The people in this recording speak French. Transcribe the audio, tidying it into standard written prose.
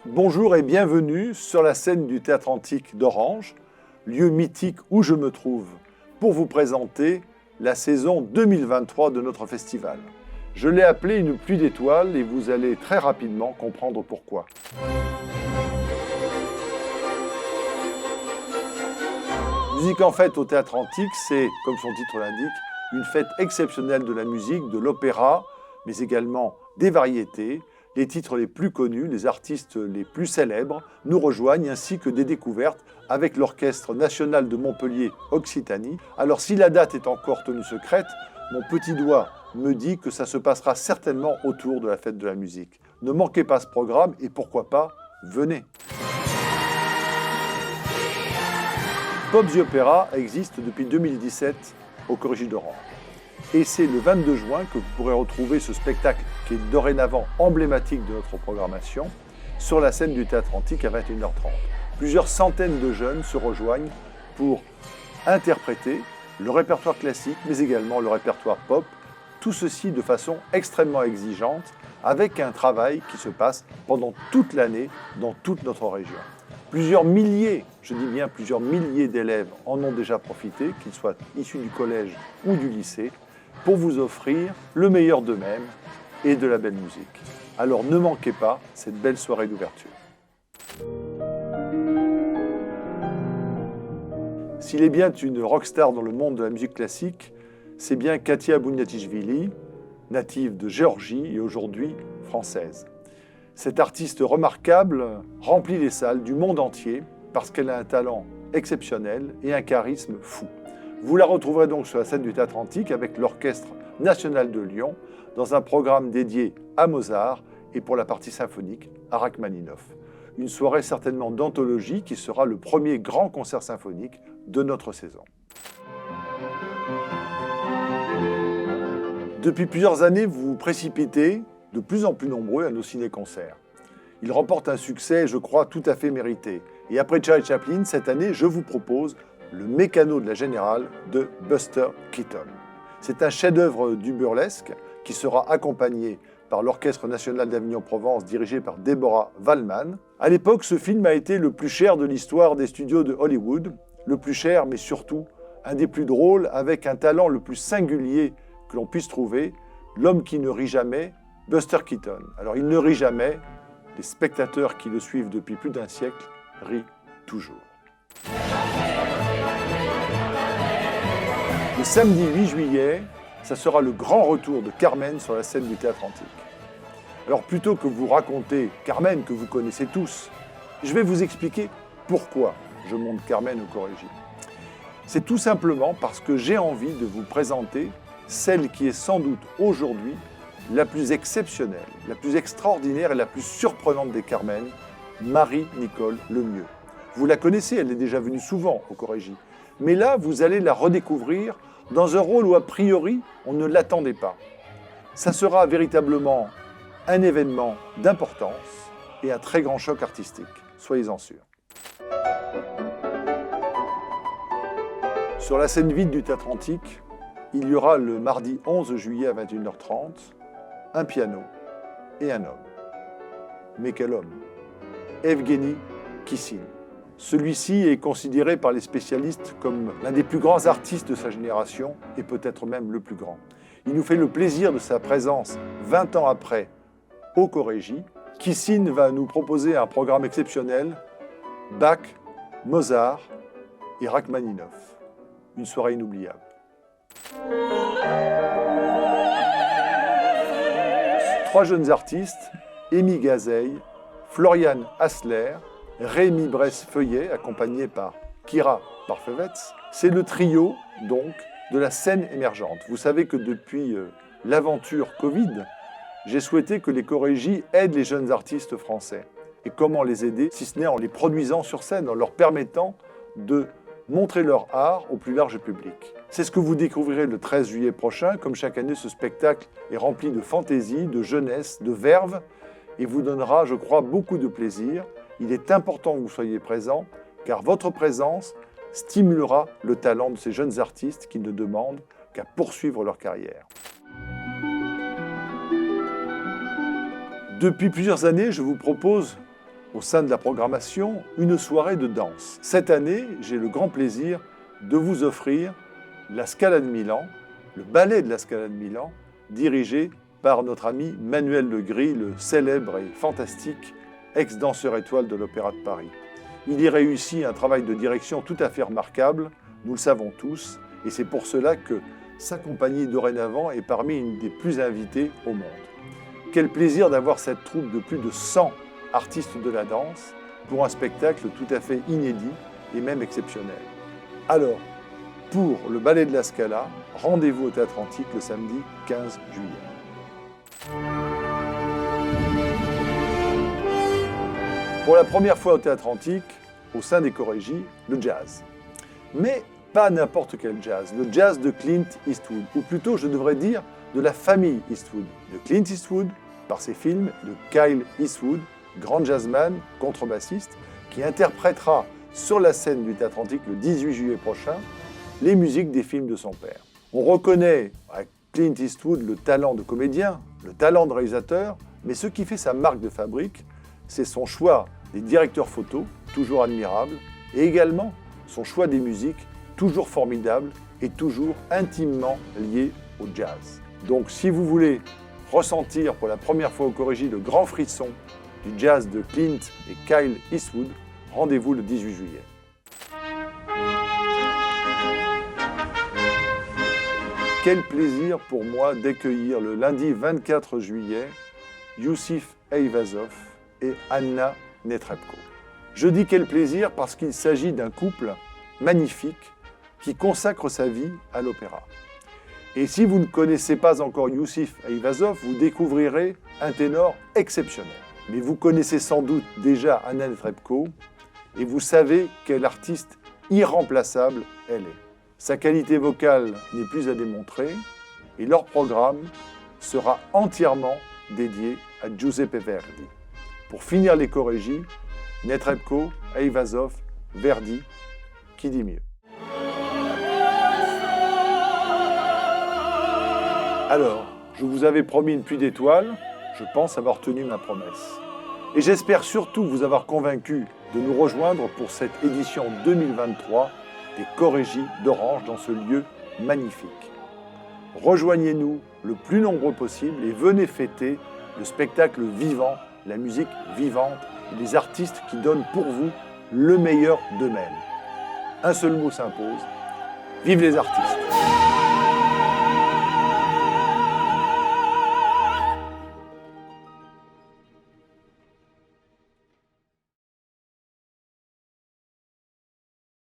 Bonjour et bienvenue sur la scène du Théâtre Antique d'Orange, lieu mythique où je me trouve pour vous présenter la saison 2023 de notre festival. Je l'ai appelé une pluie d'étoiles et vous allez très rapidement comprendre pourquoi. Musique en fête au Théâtre Antique, c'est, comme son titre l'indique, une fête exceptionnelle de la musique, de l'opéra, mais également des variétés. Les titres les plus connus, les artistes les plus célèbres nous rejoignent, ainsi que des découvertes avec l'Orchestre national de Montpellier Occitanie. Alors si la date est encore tenue secrète, mon petit doigt me dit que ça se passera certainement autour de la fête de la musique. Ne manquez pas ce programme et pourquoi pas, venez. Pop the Opera existe depuis 2017 au Corrigi d'Orange. Et c'est le 22 juin que vous pourrez retrouver ce spectacle qui est dorénavant emblématique de notre programmation sur la scène du Théâtre Antique à 21h30. Plusieurs centaines de jeunes se rejoignent pour interpréter le répertoire classique, mais également le répertoire pop, tout ceci de façon extrêmement exigeante, avec un travail qui se passe pendant toute l'année dans toute notre région. Plusieurs milliers, je dis bien plusieurs milliers d'élèves en ont déjà profité, qu'ils soient issus du collège ou du lycée, pour vous offrir le meilleur d'eux-mêmes et de la belle musique. Alors ne manquez pas cette belle soirée d'ouverture. S'il est bien une rockstar dans le monde de la musique classique, c'est bien Katia Bouniatichvili, native de Géorgie et aujourd'hui française. Cette artiste remarquable remplit les salles du monde entier parce qu'elle a un talent exceptionnel et un charisme fou. Vous la retrouverez donc sur la scène du Théâtre Antique avec l'Orchestre national de Lyon dans un programme dédié à Mozart et pour la partie symphonique à Rachmaninoff. Une soirée certainement d'anthologie qui sera le premier grand concert symphonique de notre saison. Depuis plusieurs années, vous vous précipitez de plus en plus nombreux à nos ciné-concerts. Il remporte un succès, je crois, tout à fait mérité. Et après Charlie Chaplin, cette année, je vous propose le Mécano de la Générale de Buster Keaton. C'est un chef-d'œuvre du burlesque qui sera accompagné par l'Orchestre national d'Avignon-Provence dirigé par Deborah Wallman. À l'époque, ce film a été le plus cher de l'histoire des studios de Hollywood. Le plus cher, mais surtout un des plus drôles, avec un talent le plus singulier que l'on puisse trouver, l'homme qui ne rit jamais, Buster Keaton. Alors il ne rit jamais, les spectateurs qui le suivent depuis plus d'un siècle rient toujours. Le samedi 8 juillet, ça sera le grand retour de Carmen sur la scène du Théâtre Antique. Alors plutôt que vous raconter Carmen que vous connaissez tous, je vais vous expliquer pourquoi je monte Carmen au Corrigi. C'est tout simplement parce que j'ai envie de vous présenter celle qui est sans doute aujourd'hui la plus exceptionnelle, la plus extraordinaire et la plus surprenante des Carmen, Marie-Nicole Lemieux. Vous la connaissez, elle est déjà venue souvent au Corrigi. Mais là, vous allez la redécouvrir dans un rôle où, a priori, on ne l'attendait pas. Ça sera véritablement un événement d'importance et un très grand choc artistique. Soyez-en sûrs. Sur la scène vide du Théâtre Antique, il y aura le mardi 11 juillet à 21h30 un piano et un homme. Mais quel homme? Evgueni Kissin. Celui-ci est considéré par les spécialistes comme l'un des plus grands artistes de sa génération et peut-être même le plus grand. Il nous fait le plaisir de sa présence 20 ans après au Corrigi. Kissin va nous proposer un programme exceptionnel, Bach, Mozart et Rachmaninoff. Une soirée inoubliable. Trois jeunes artistes, Amy Gazeille, Florian Hassler, Rémi Bresse-Feuillet, accompagné par Kira Parfevets. C'est le trio, donc, de la scène émergente. Vous savez que depuis l'aventure Covid, j'ai souhaité que les Corrigi aident les jeunes artistes français. Et comment les aider, si ce n'est en les produisant sur scène, en leur permettant de montrer leur art au plus large public. C'est ce que vous découvrirez le 13 juillet prochain. Comme chaque année, ce spectacle est rempli de fantaisie, de jeunesse, de verve et vous donnera, je crois, beaucoup de plaisir. Il est important que vous soyez présents, car votre présence stimulera le talent de ces jeunes artistes qui ne demandent qu'à poursuivre leur carrière. Depuis plusieurs années, je vous propose, au sein de la programmation, une soirée de danse. Cette année, j'ai le grand plaisir de vous offrir la Scala de Milan, le ballet de la Scala de Milan, dirigé par notre ami Manuel Legris, le célèbre et fantastique ex-danseur étoile de l'Opéra de Paris. Il y réussit un travail de direction tout à fait remarquable, nous le savons tous, et c'est pour cela que sa compagnie dorénavant est parmi une des plus invitées au monde. Quel plaisir d'avoir cette troupe de plus de 100 artistes de la danse pour un spectacle tout à fait inédit et même exceptionnel. Alors, pour le ballet de la Scala, rendez-vous au Théâtre Antique le samedi 15 juillet. Pour la première fois au Théâtre Antique, au sein des chorégies, le jazz. Mais pas n'importe quel jazz, le jazz de Clint Eastwood, ou plutôt je devrais dire de la famille Eastwood, de Clint Eastwood par ses films, de Kyle Eastwood, grand jazzman, contrebassiste, qui interprétera sur la scène du Théâtre Antique le 18 juillet prochain les musiques des films de son père. On reconnaît à Clint Eastwood le talent de comédien, le talent de réalisateur, mais ce qui fait sa marque de fabrique, c'est son choix des directeurs photos, toujours admirables, et également son choix des musiques, toujours formidables et toujours intimement liées au jazz. Donc si vous voulez ressentir pour la première fois au Chorégie le grand frisson du jazz de Clint et Kyle Eastwood, rendez-vous le 18 juillet. Quel plaisir pour moi d'accueillir le lundi 24 juillet Yousif Eyvazov et Anna Netrebko. Je dis quel plaisir parce qu'il s'agit d'un couple magnifique qui consacre sa vie à l'opéra. Et si vous ne connaissez pas encore Yousif Eyvazov, vous découvrirez un ténor exceptionnel. Mais vous connaissez sans doute déjà Anna Netrebko et vous savez quelle artiste irremplaçable elle est. Sa qualité vocale n'est plus à démontrer et leur programme sera entièrement dédié à Giuseppe Verdi. Pour finir les chorégies, Netrebko, Eyvazov, Verdi, qui dit mieux? Alors, je vous avais promis une pluie d'étoiles, je pense avoir tenu ma promesse. Et j'espère surtout vous avoir convaincu de nous rejoindre pour cette édition 2023 des Chorégies d'Orange dans ce lieu magnifique. Rejoignez-nous le plus nombreux possible et venez fêter le spectacle vivant, la musique vivante et les artistes qui donnent pour vous le meilleur d'eux-mêmes. Un seul mot s'impose, vive les artistes!